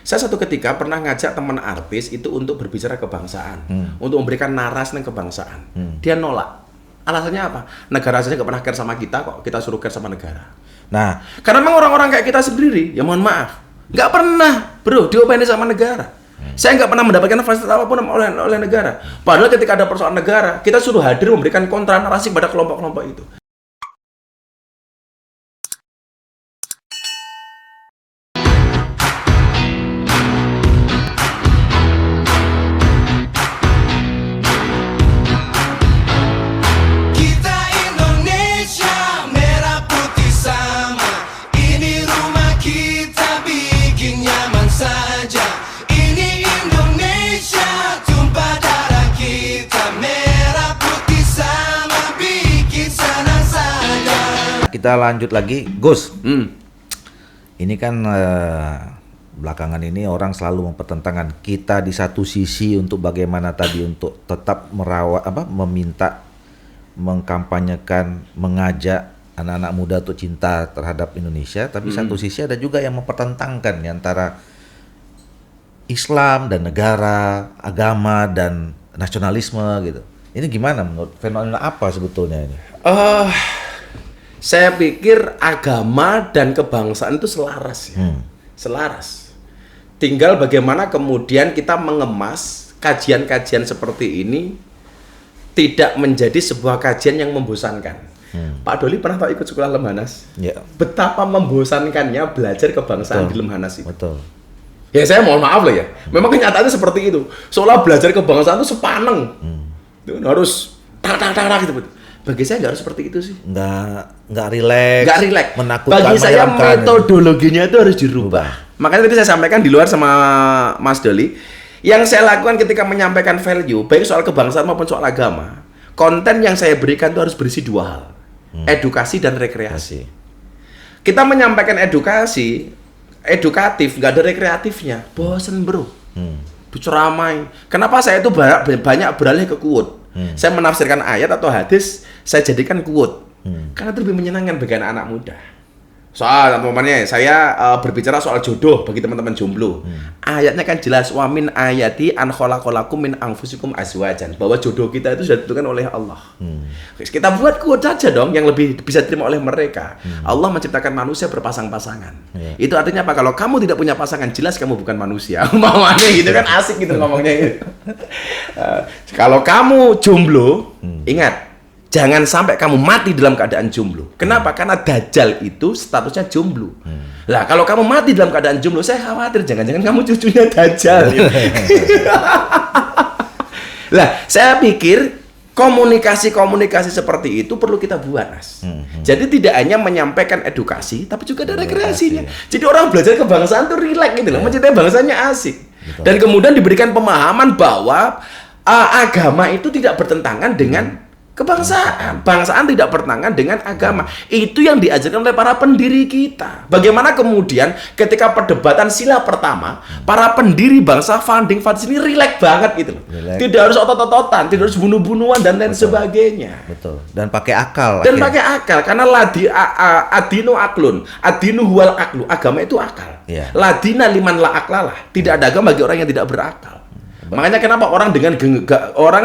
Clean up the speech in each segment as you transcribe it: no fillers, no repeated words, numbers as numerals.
Saya satu ketika pernah ngajak teman artis itu untuk berbicara kebangsaan, untuk memberikan narasi tentang kebangsaan. Dia nolak. Alasannya apa? Negara saja nggak pernah care sama kita kok, kita suruh care sama negara. Nah, Karena memang orang-orang kayak kita sendiri, ya mohon maaf, nggak pernah, bro, diopeni sama negara. Saya nggak pernah mendapatkan fasilitas apapun oleh negara. Padahal ketika ada persoalan negara, kita suruh hadir memberikan kontra narasi pada kelompok-kelompok itu. Kita Indonesia merah putih sama. Ini rumah kita bikin nyaman saja. Ini Indonesia tumpah darah kita. Merah putih sama bikin senang saja. kita lanjut lagi, Gus. Hmm. Ini kan belakangan ini orang selalu mempertentangkan kita di satu sisi untuk bagaimana tadi untuk tetap merawat meminta mengkampanyekan, mengajak anak-anak muda untuk cinta terhadap Indonesia, tapi satu sisi ada juga yang mempertentangkan ya, antara Islam dan negara, agama dan nasionalisme gitu. Ini gimana menurut fenomena apa sebetulnya ini? Saya pikir agama dan kebangsaan itu selaras ya. Selaras. Tinggal bagaimana kemudian kita mengemas kajian-kajian seperti ini tidak menjadi sebuah kajian yang membosankan. Pak Doli pernah ikut sekolah Lemhanas? Ya. Betapa membosankannya belajar kebangsaan di Lemhanas itu. Betul. Ya saya mohon maaf lah ya. Memang kenyataannya seperti itu. Seolah belajar kebangsaan itu sepaneng. Itu harus tak gitu. Bagi saya nggak harus seperti itu sih. Nggak rileks. Nggak rileks. Menakutkan. Bagi saya menyeramkan. metodologinya itu harus dirubah. Makanya tadi saya sampaikan di luar sama Mas Doli, yang saya lakukan ketika menyampaikan value, baik soal kebangsaan maupun soal agama, konten yang saya berikan itu harus berisi dua hal, edukasi dan rekreasi. Kita menyampaikan edukasi, edukatif, nggak ada rekreatifnya, bosen bro. Diceramai. Kenapa saya itu banyak beralih ke quote? Saya menafsirkan ayat atau hadis, saya jadikan quote. Karena itu lebih menyenangkan bagi anak-anak muda. Soal, umpamanya saya berbicara soal jodoh bagi teman-teman jomblo. Ayatnya kan jelas, wa min ayati an khalaqalakum min anfusikum azwajan, bahwa jodoh kita itu sudah ditentukan oleh Allah. Kita buat quote saja dong yang lebih bisa diterima oleh mereka. Allah menciptakan manusia berpasang-pasangan. Itu artinya apa? Kalau kamu tidak punya pasangan, jelas kamu bukan manusia. Umpamanya gitu kan, asik gitu ngomongnya gitu. Kalau kamu jomblo, ingat, jangan sampai kamu mati dalam keadaan jomblo. Kenapa? Karena Dajjal itu statusnya jomblo. Lah, kalau kamu mati dalam keadaan jomblo, saya khawatir jangan-jangan kamu cucunya Dajjal. Lah, saya pikir komunikasi-komunikasi seperti itu perlu kita buat, Mas. Jadi tidak hanya menyampaikan edukasi, tapi juga ada rekreasinya. Jadi orang belajar kebangsaan tuh rileks gitu loh, mencintai bangsanya asik. Dan kemudian diberikan pemahaman bahwa agama itu tidak bertentangan dengan kebangsaan. Bangsaan tidak bertentangan dengan agama. Itu yang diajarkan oleh para pendiri kita. Bagaimana kemudian ketika perdebatan sila pertama, para pendiri bangsa founding fathers ini rileks banget gitu loh. Tidak harus otot-ototan, tidak harus bunuh-bunuhan dan lain sebagainya. Betul. Dan pakai akal. Dan pakai akal, karena adinu aklun, adinu huwal aklu. Agama itu akal. Iya. Ladina liman la aklalah. Tidak ada agama bagi orang yang tidak berakal. Makanya kenapa orang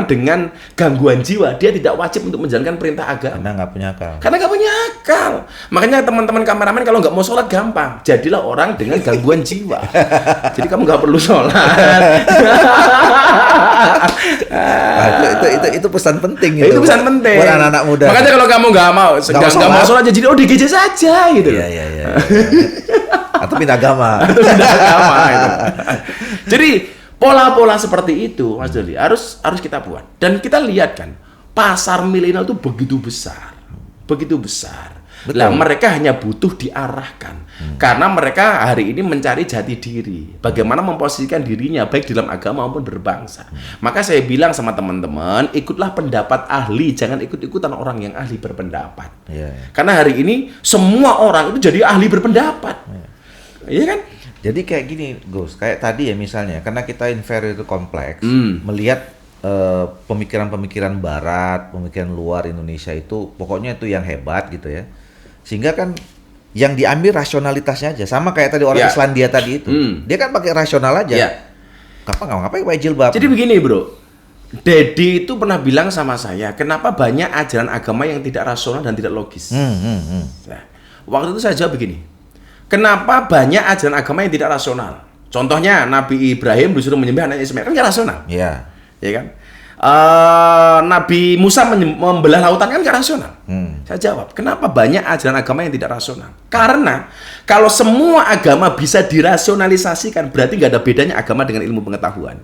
dengan gangguan jiwa dia tidak wajib untuk menjalankan perintah agama. Karena nggak punya akal. Karena nggak punya akal. Makanya teman-teman kameramen kalau nggak mau sholat gampang, jadilah orang dengan gangguan jiwa. Jadi kamu nggak perlu sholat. Itu pesan penting. Itu pesan penting. Buat anak-anak muda. Makanya kalau kamu nggak mau sholat, jadi ODGJ saja gitu. Iya. Atau pindah agama. Gitu. Jadi pola-pola seperti itu, Mas Doli, harus kita buat. Dan kita lihat kan, pasar milenial itu begitu besar. Lah mereka hanya butuh diarahkan. Karena mereka hari ini mencari jati diri. Bagaimana memposisikan dirinya baik dalam agama maupun berbangsa. Maka saya bilang sama teman-teman, ikutlah pendapat ahli, jangan ikut-ikutan orang yang ahli berpendapat. Karena hari ini semua orang itu jadi ahli berpendapat. Iya kan? Jadi kayak gini, Gus, kayak tadi ya misalnya, karena kita inferior itu kompleks, melihat pemikiran-pemikiran barat, pemikiran luar Indonesia itu, pokoknya itu yang hebat gitu ya. Sehingga kan yang diambil rasionalitasnya aja. Sama kayak tadi orang Ya. Islandia tadi itu. Dia kan pakai rasional aja. Iya. Ngapain pakai jilbab? Jadi begini bro, Dedi itu pernah bilang sama saya, kenapa banyak ajaran agama yang tidak rasional dan tidak logis. Nah, waktu itu saya jawab begini, kenapa banyak ajaran agama yang tidak rasional? Contohnya Nabi Ibrahim disuruh menyembah anaknya Ismail, kan nggak rasional, Iya. ya kan? Nabi Musa membelah lautan kan nggak rasional. Saya jawab, kenapa banyak ajaran agama yang tidak rasional? Karena kalau semua agama bisa dirasionalisasikan, berarti nggak ada bedanya agama dengan ilmu pengetahuan.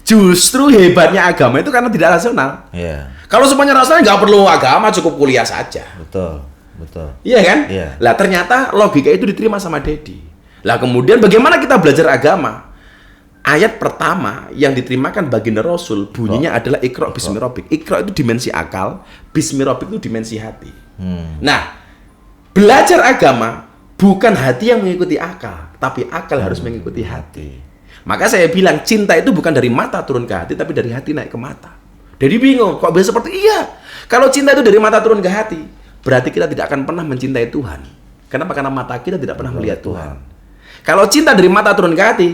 Justru hebatnya agama itu karena tidak rasional. Iya. Kalau semuanya rasional nggak perlu agama, cukup kuliah saja. Betul. Iya kan? Iya. Lah ternyata logika itu diterima sama Dedi. Lah kemudian bagaimana kita belajar agama? Ayat pertama yang diterimakan baginda Rasul bunyinya adalah Iqra bismi rabbik. Iqra itu dimensi akal, bismi rabbik itu dimensi hati. Nah, belajar agama bukan hati yang mengikuti akal, tapi akal harus mengikuti hati. Maka saya bilang cinta itu bukan dari mata turun ke hati, tapi dari hati naik ke mata. Jadi bingung, kok bisa seperti iya? Kalau cinta itu dari mata turun ke hati, berarti kita tidak akan pernah mencintai Tuhan. Kenapa? Karena mata kita tidak pernah melihat Tuhan. Kalau cinta dari mata turun ke hati,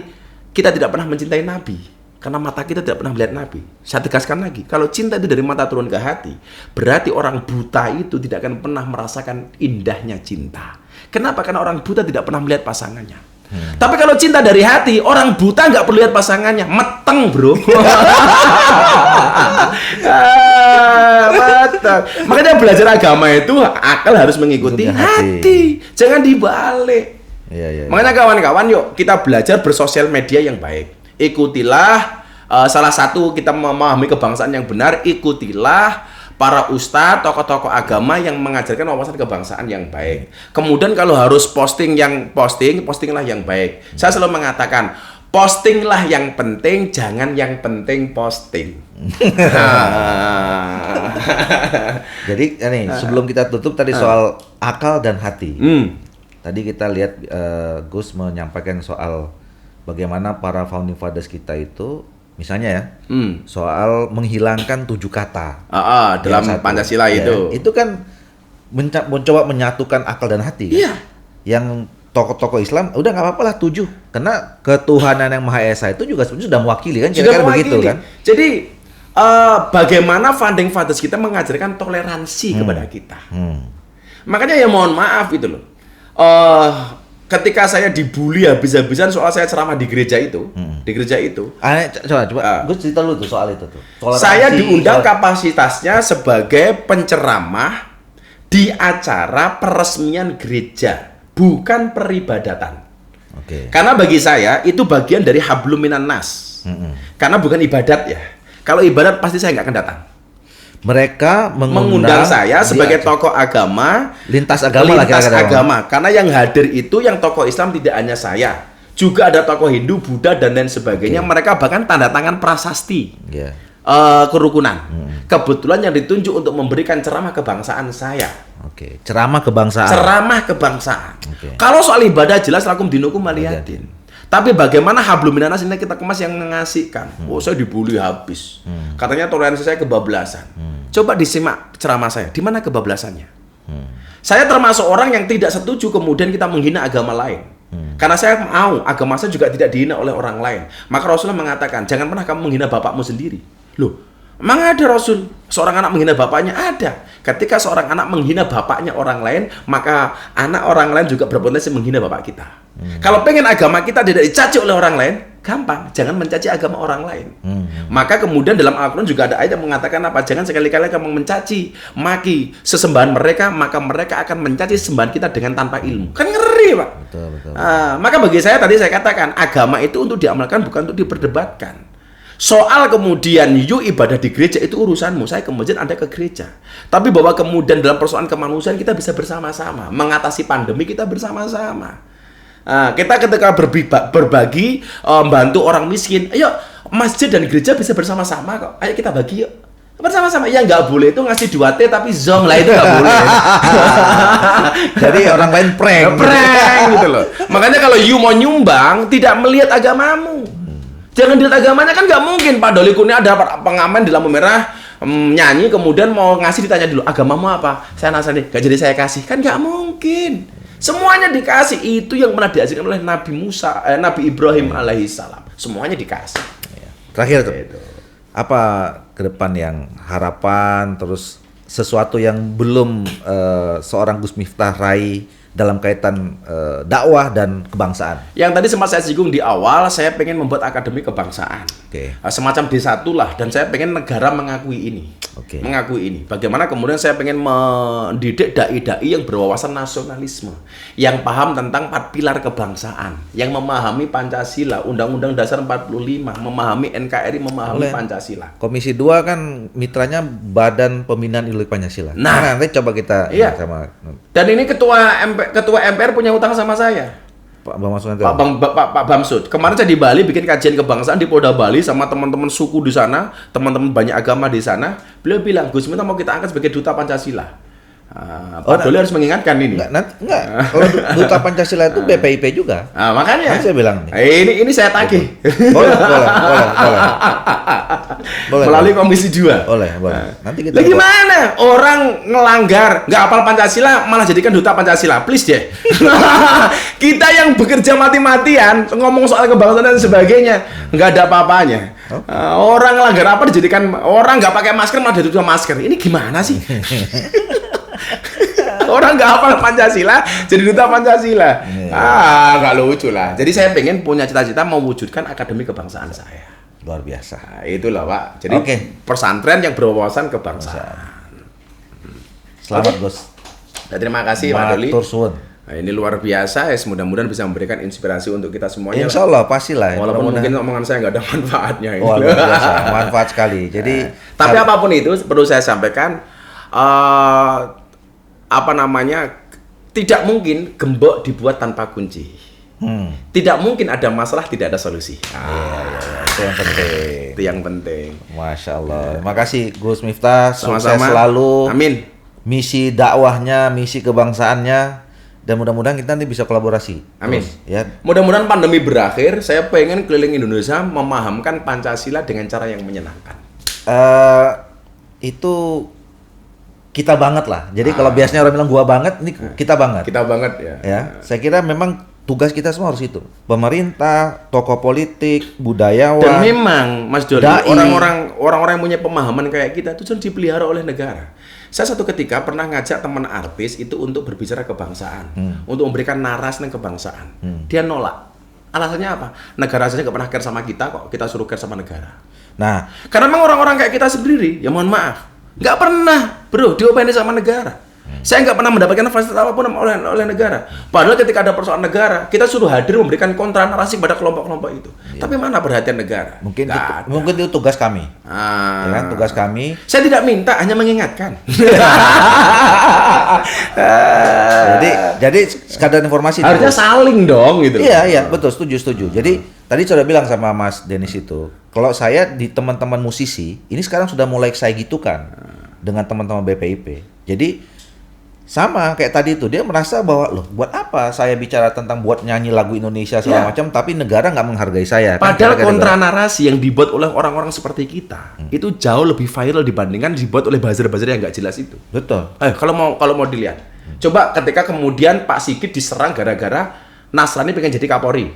kita tidak pernah mencintai Nabi. Karena mata kita tidak pernah melihat Nabi. Saya tegaskan lagi, kalau cinta itu dari mata turun ke hati, berarti orang buta itu tidak akan pernah merasakan indahnya cinta. Kenapa? Karena orang buta tidak pernah melihat pasangannya. Tapi kalau cinta dari hati, orang buta nggak perlu lihat pasangannya, meteng bro. Meteng. Makanya belajar agama itu akal harus mengikuti hati, jangan dibalik. Iya. Makanya kawan-kawan, yuk kita belajar bersosial media yang baik. Ikutilah salah satu kita memahami kebangsaan yang benar, ikutilah para ustadz, tokoh-tokoh agama yang mengajarkan wawasan kebangsaan yang baik. Kemudian kalau harus postinglah yang baik. Saya selalu mengatakan, postinglah yang penting, jangan yang penting posting. Jadi nih, sebelum kita tutup tadi soal akal dan hati. Tadi kita lihat Gus menyampaikan soal bagaimana para founding fathers kita itu, misalnya ya, soal menghilangkan 7 kata Dalam yang satu. Pancasila Ya, itu. itu kan mencoba menyatukan akal dan hati. Kan? Iya. Yang tokoh-tokoh Islam udah nggak apa-apa lah 7, karena ketuhanan yang Maha Esa itu juga sebenarnya sudah mewakili kan, Sudah kira-kira begitu mewakili. kan. Jadi bagaimana founding fathers kita mengajarkan toleransi kepada kita. Makanya ya mohon maaf itu loh. Ketika saya dibully habis-habisan soal saya ceramah di gereja itu, Coba Gus cerita dulu tuh soal itu tuh. Toleransi, saya diundang kapasitasnya sebagai penceramah di acara peresmian gereja, bukan peribadatan. Oke. Karena bagi saya itu bagian dari hablum minan nas. Karena bukan ibadat ya. Kalau ibadat pasti saya nggak akan datang. Mereka Mengundang saya sebagai tokoh agama, lintas agama lah lintas kira-kira. agama. Karena yang hadir itu yang tokoh Islam tidak hanya saya, juga ada tokoh Hindu, Buddha dan lain sebagainya. Mereka bahkan tanda tangan prasasti Iya. kerukunan. Kebetulan yang ditunjuk untuk memberikan ceramah kebangsaan saya. Oke. Ceramah kebangsaan. Ceramah kebangsaan. Oke. Kalau soal ibadah jelas lakum dinukum waliyatin. Tapi bagaimana hablum minan nas ini kita kemas yang mengasihkan. Oh, saya dibully habis. Katanya toleransi saya kebablasan. Coba disimak ceramah saya. Di mana kebablasannya? Saya termasuk orang yang tidak setuju kemudian kita menghina agama lain. Karena saya mau agama saya juga tidak dihina oleh orang lain. Maka Rasulullah mengatakan, jangan pernah kamu menghina bapakmu sendiri. Loh, emang ada Rasul? Seorang anak menghina bapaknya? Ada. Ketika seorang anak menghina bapaknya orang lain, maka anak orang lain juga berpotensi menghina bapak kita. Kalau pengen agama kita tidak dicaci oleh orang lain, gampang, jangan mencaci agama orang lain. Maka kemudian dalam Al-Quran juga ada ayat yang mengatakan apa? Jangan sekali-kali kamu mencaci, maki sesembahan mereka, maka mereka akan mencaci sembahan kita dengan tanpa ilmu. Kan ngeri, Pak. Betul. Maka bagi saya tadi saya katakan, agama itu untuk diamalkan bukan untuk diperdebatkan. Soal kemudian yuk ibadah di gereja itu urusanmu, saya ke masjid, Anda ke gereja. Tapi bahwa kemudian dalam persoalan kemanusiaan kita bisa bersama-sama, mengatasi pandemi kita bersama-sama. Kita ketika berbagi, membantu orang miskin, ayo masjid dan gereja bisa bersama-sama kok. Ayo kita bagi yuk. Bersama-sama. Ya nggak boleh itu ngasih 2T tapi zong lah, itu nggak boleh. Jadi orang lain prank. Prank gitu loh. Makanya kalau you mau nyumbang, tidak melihat agamamu. Jangan dilihat agamanya, kan nggak mungkin Pak Doli Kurnia ada pengamen di lampu merah nyanyi kemudian mau ngasih ditanya dulu agamamu apa, saya nasrani, gak jadi saya kasih, kan nggak mungkin. Semuanya dikasih. Itu yang pernah diajarkan oleh Nabi Ibrahim alaihissalam. Semuanya dikasih. Terakhir tuh, Gitu. apa ke depan yang harapan, terus sesuatu yang belum seorang Gus Miftah raih dalam kaitan dakwah dan kebangsaan? Yang tadi sempat saya singgung di awal, saya pengen membuat akademi kebangsaan. Oke. Semacam D1 lah, dan saya pengen negara mengakui ini. Oke. Mengakui ini. Bagaimana kemudian saya pengen mendidik dai-dai yang berwawasan nasionalisme, yang paham tentang 4 pilar kebangsaan, yang memahami Pancasila, Undang-Undang Dasar 45, memahami NKRI, memahami Boleh. Pancasila. Komisi 2 kan mitranya Badan Pembinaan Ideologi Pancasila. Nah. Nanti coba kita Iya. sama Dan ini ketua MPR punya utang sama saya. Pak Bang Masud. Pak Bamsud. Kemarin saya di Bali bikin kajian kebangsaan di Polda Bali sama teman-teman suku di sana, teman-teman banyak agama di sana. Beliau bilang, Gus Miftah mau kita angkat sebagai duta Pancasila. Pak Doli harus mengingatkan ini. Enggak. Kalau duta Pancasila itu BPIP juga. Makanya. Kan saya bilang nih. Ini saya tagih. Boleh. Boleh. Melalui Komisi 2. Boleh. Nanti kita Lah gimana? Orang ngelanggar, nggak hafal Pancasila, malah jadikan duta Pancasila. Please deh. Kita yang bekerja mati-matian, ngomong soal kebangsaan dan sebagainya, nggak ada apa-apanya. Orang ngelanggar apa dijadikan, orang nggak pakai masker malah jadi duta masker. Ini gimana sih? Orang nggak hafal Pancasila jadi duta Pancasila. Nggak lucu lah. Jadi saya pengen punya cita-cita mewujudkan akademi kebangsaan saya. luar biasa. Nah, itulah Pak. Jadi Oke. pesantren yang berwawasan kebangsaan. Selamat Oke. Gus. Ya, terima kasih Pak Doli. Matur suwun. Nah, ini luar biasa ya. Mudah-mudahan bisa memberikan inspirasi untuk kita semuanya. Insya Allah pastilah. Walaupun Mudah-mudahan. mungkin omongan saya nggak ada manfaatnya. Ini. Wah, luar biasa. Manfaat sekali. Jadi Tapi apapun itu perlu saya sampaikan, tidak mungkin gembok dibuat tanpa kunci. Tidak mungkin ada masalah tidak ada solusi. Itu yang penting. Itu yang penting. Masya Allah. Terima kasih Gus Miftah. Sukses Sama-sama. selalu. Amin. Misi dakwahnya, misi kebangsaannya, dan mudah-mudahan kita nanti bisa kolaborasi. Amin. Terus, ya. Mudah-mudahan pandemi berakhir. Saya pengen keliling Indonesia memahamkan Pancasila dengan cara yang menyenangkan. Itu kita banget lah. Jadi kalau biasanya orang bilang gua banget, ini kita banget. Kita banget ya. Ya, saya kira memang tugas kita semua harus itu. Pemerintah, tokoh politik, budayawan. Dan memang Mas Doli, Dai. orang-orang yang punya pemahaman kayak kita itu sudah dipelihara oleh negara. Saya satu ketika pernah ngajak teman artis itu untuk berbicara kebangsaan, untuk memberikan narasi tentang kebangsaan. Dia nolak. Alasannya apa? Negara saja nggak pernah care sama kita kok, kita suruh care sama negara. Nah, Karena memang orang-orang kayak kita sendiri, ya mohon maaf, nggak pernah bro diopeni sama negara. Saya nggak pernah mendapatkan fasilitas apapun oleh negara. Padahal ketika ada persoalan negara, kita suruh hadir memberikan kontra narasi pada kelompok-kelompok itu. Tapi mana perhatian negara? mungkin Nggak ada. mungkin itu tugas kami. Ah. Ya kan, tugas kami. Saya tidak minta, hanya mengingatkan. Jadi sekadar informasi. Harusnya Gus. saling dong gitu. Iya, betul, setuju. Jadi tadi sudah bilang sama Mas Denis itu, kalau saya di teman-teman musisi, ini sekarang sudah mulai saya gitukan dengan teman-teman BPIP. Jadi sama kayak tadi itu, dia merasa bahwa loh, buat apa saya bicara tentang buat nyanyi lagu Indonesia segala Iya. macam, tapi negara nggak menghargai saya. Kan Padahal kira-kira kontra narasi yang dibuat oleh orang-orang seperti kita itu jauh lebih viral dibandingkan dibuat oleh buzzer-buzzer yang nggak jelas itu. betul. Kalau mau dilihat, coba ketika kemudian Pak Sigit diserang gara-gara Nasrani pengen jadi Kapolri.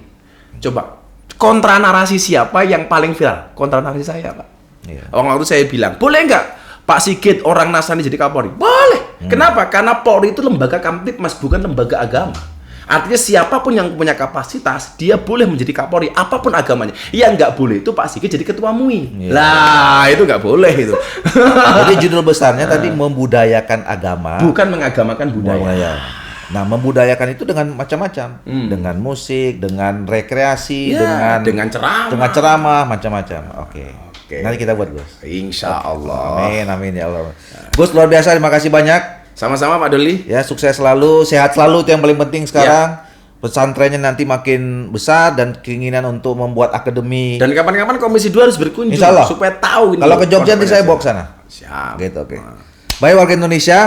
Coba kontra narasi siapa yang paling viral? Kontra narasi saya, Pak. Iya. Waktu saya bilang, boleh nggak Pak Sigit orang Nasrani jadi Kapolri? Boleh. Kenapa? Karena Polri itu lembaga kamtipmas, bukan lembaga agama. Artinya siapapun yang punya kapasitas, dia boleh menjadi Kapolri, apapun agamanya. Yang nggak boleh itu Pak Sigit jadi ketua MUI. Iya. Lah, itu nggak boleh itu. Jadi judul besarnya tadi membudayakan agama. Bukan mengagamakan budaya. Nah, membudayakan itu dengan macam-macam, dengan musik, dengan rekreasi, Ya, dengan dengan ceramah. ceramah, macam-macam. Oke. Oke. Nanti kita buat, Gus. Insya Allah. Amin ya Allah. Gus, luar biasa, terima kasih banyak. Sama-sama Pak Doli. Ya, sukses selalu, sehat selalu, itu yang paling penting sekarang. Pesantrennya nanti makin besar dan keinginan untuk membuat akademi. Dan kapan-kapan Komisi 2 harus berkunjung Insya Allah. supaya tahu ini. Kalau ke Jogja nanti saya bawa ke sana. Siap. Gitu, oke. Baik warga Indonesia,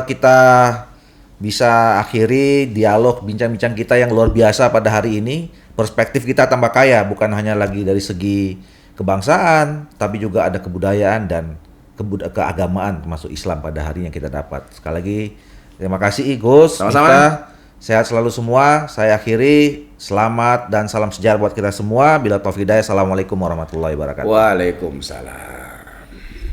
kita bisa akhiri dialog bincang-bincang kita yang luar biasa pada hari ini. Perspektif kita tambah kaya, bukan hanya lagi dari segi kebangsaan, tapi juga ada kebudayaan dan keagamaan termasuk Islam pada hari yang kita dapat. Sekali lagi Terima kasih Gus. Sama-sama. Mita. Sehat selalu semua. Saya akhiri. Selamat dan salam sejahtera buat kita semua. Bila taufiq hidayah. Assalamualaikum warahmatullahi wabarakatuh. Waalaikumsalam.